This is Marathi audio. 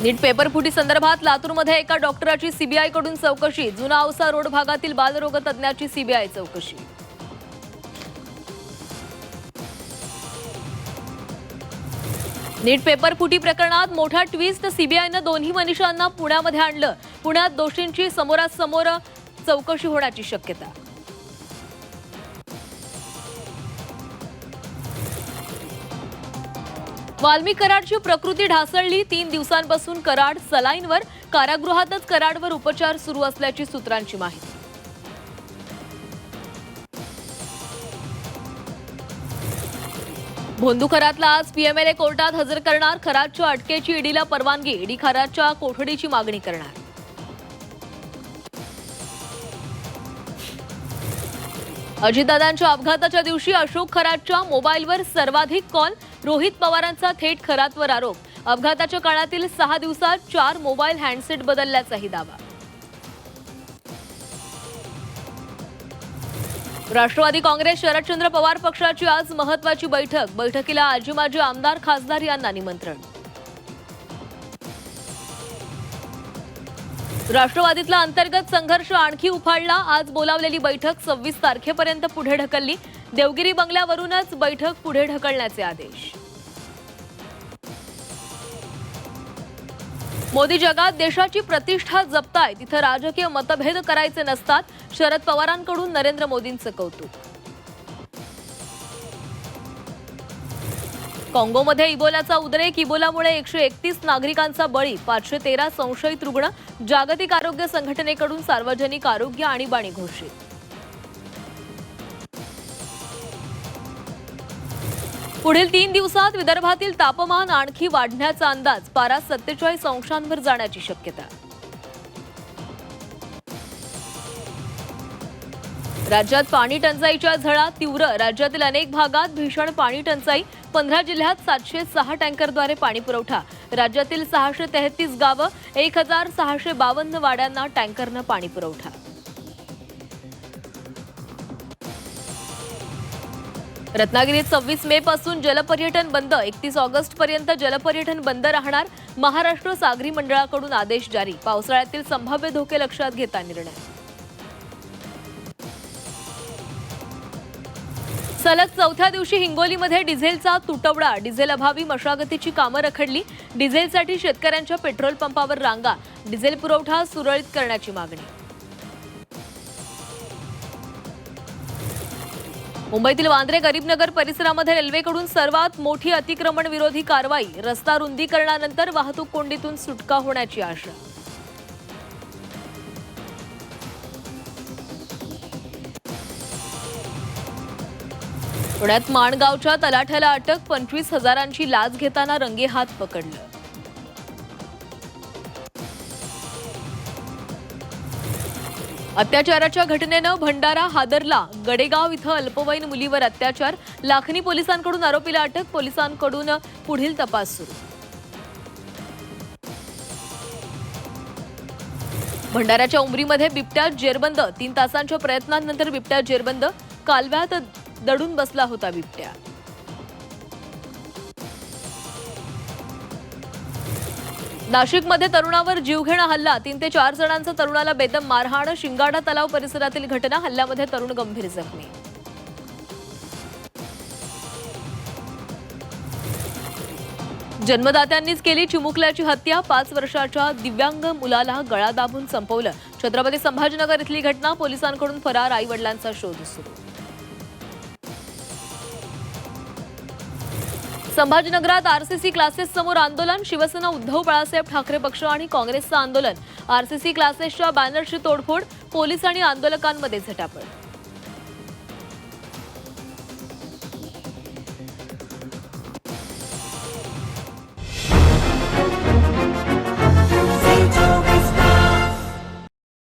नीट पेपर फुटी संदर्भात लातूरमध्ये एका डॉक्टराची सीबीआयकडून चौकशी। जुना औसा रोड भागातील बालरोग तज्ञाची सीबीआय चौकशी। नीट पेपर फुटी प्रकरणात मोठा ट्विस्ट। सीबीआयने दोन्ही मनीषांना पुण्यामध्ये आणलं। पुण्यात दोषींची समोरासमोर चौकशी होण्याची शक्यता। वाल्मिक कराडची प्रकृती ढासळली। 3 दिवसांपासून कराड सलाईनवर। कारागृहातच कराडवर उपचार सुरू असल्याची सूत्रांची माहिती। भोंदू खरातला आज पीएमएलए कोर्टात हजर करणार। खरातच्या अटकेची ईडीला परवानगी। ईडी खरातच्या कोठडीची मागणी करणार। अजितदादांच्या अपघाताच्या दिवशी अशोक खरातच्या मोबाईलवर सर्वाधिक कॉल। रोहित पवारांचा थेट खरातवर आरोप। अपघाताच्या काळातील 6 दिवसात 4 मोबाईल हँडसेट बदलल्याचाही दावा। राष्ट्रवादी काँग्रेस शरदचंद्र पवार पक्षाची आज महत्त्वाची बैठक। बैठकीला आजी माजी आमदार खासदार यांना निमंत्रण। राष्ट्रवादीतला अंतर्गत संघर्ष आणखी उफाळला। आज बोलावलेली बैठक 26 तारखेपर्यंत पुढे ढकलली। देवगिरी बंगल्यावरूनच बैठक पुढे ढकलण्याचे आदेश। मोदी जगात देशाची प्रतिष्ठा जपतायत। तिथे राजकीय मतभेद करायचे नसतात। शरद पवारांकडून नरेंद्र मोदींचं कौतुक। काँगोमध्ये इबोलाचा उद्रेक। इबोलामुळे 131 नागरिकांचा बळी। 513 संशयित रुग्ण। जागतिक आरोग्य संघटनेकडून सार्वजनिक आरोग्य आणीबाणी घोषित। पुढील 3 दिवसात विदर्भातील तापमान आणखी वाढण्याचा अंदाज। पारा 47 अंशांवर जाण्याची शक्यता। राज्यात पाणी टंचाईच्या झळा तीव्र। राज्यातील अनेक भागात भीषण पाणी टंचाई। 15 जिल्ह्यात 706 टँकरद्वारे पाणी पुरवठा। राज्यातील 633 गावं 1652 वाड्यांना टँकरनं पाणी पुरवठा। रत्नागिरीत 26 मे पासून जलपर्यटन बंद। 31 ऑगस्ट पर्यंत जलपर्यटन बंद राहणार। महाराष्ट्र सागरी मंडळाकडून आदेश जारी। पावसाळ्यातील संभाव्य धोके लक्षात घेता निर्णय। सलग 4थ्या दिवशी हिंगोलीमध्ये डिझेलचा तुटवडा। डिझेल अभावी मशागतीची कामं रखडली। डिझेलसाठी शेतकऱ्यांच्या पेट्रोल पंपावर रांगा। डिझेल पुरवठा सुरळीत करण्याची मागणी। मुंबईतील वांद्रे गरीबनगर परिसरामध्ये रेल्वेकडून सर्वात मोठी अतिक्रमण विरोधी कारवाई। रस्ता रुंदीकरणानंतर वाहतूक कोंडीतून सुटका होण्याची आशा। पुण्यात माणगावच्या तलाठ्याला अटक। 25,000ची लाच घेताना रंगेहात पकडलं। अत्याचाराच्या घटनेनं भंडारा हादरला। गडेगाव इथं अल्पवयीन मुलीवर अत्याचार। लाखनी पोलिसांकडून आरोपीला अटक। पोलिसांकडून पुढील तपास सुरू। भंडाऱ्याच्या उमरीमध्ये बिबट्या जेरबंद। 3 तासांच्या प्रयत्नांनंतर बिबट्या जेरबंद। कालव्यात दडून बसला होता बिबट्या। नाशिकमध्ये तरुणावर जीवघेणा हल्ला। 3 ते 4 जणांचा तरुणाला बेदम मारहाण। शिंगाडा तलाव परिसरातील घटना। हल्ल्यामध्ये तरुण गंभीर जखमी। जन्मदात्यांनीच केली चिमुकल्याची हत्या। 5 वर्षाच्या दिव्यांग मुलाला गळा दाबून संपवलं। छत्रपती संभाजीनगर इथली घटना। पोलिसांकडून फरार आई वडिलांचा शोध सुरू। संभाजीनगरात आरसीसी क्लासेस समोर आंदोलन। शिवसेना उद्धव बाळासाहेब ठाकरे पक्ष आणि काँग्रेसचं आंदोलन। आरसीसी क्लासेसच्या बॅनरची तोडफोड। पोलीस आणि आंदोलकांमध्ये झटापट।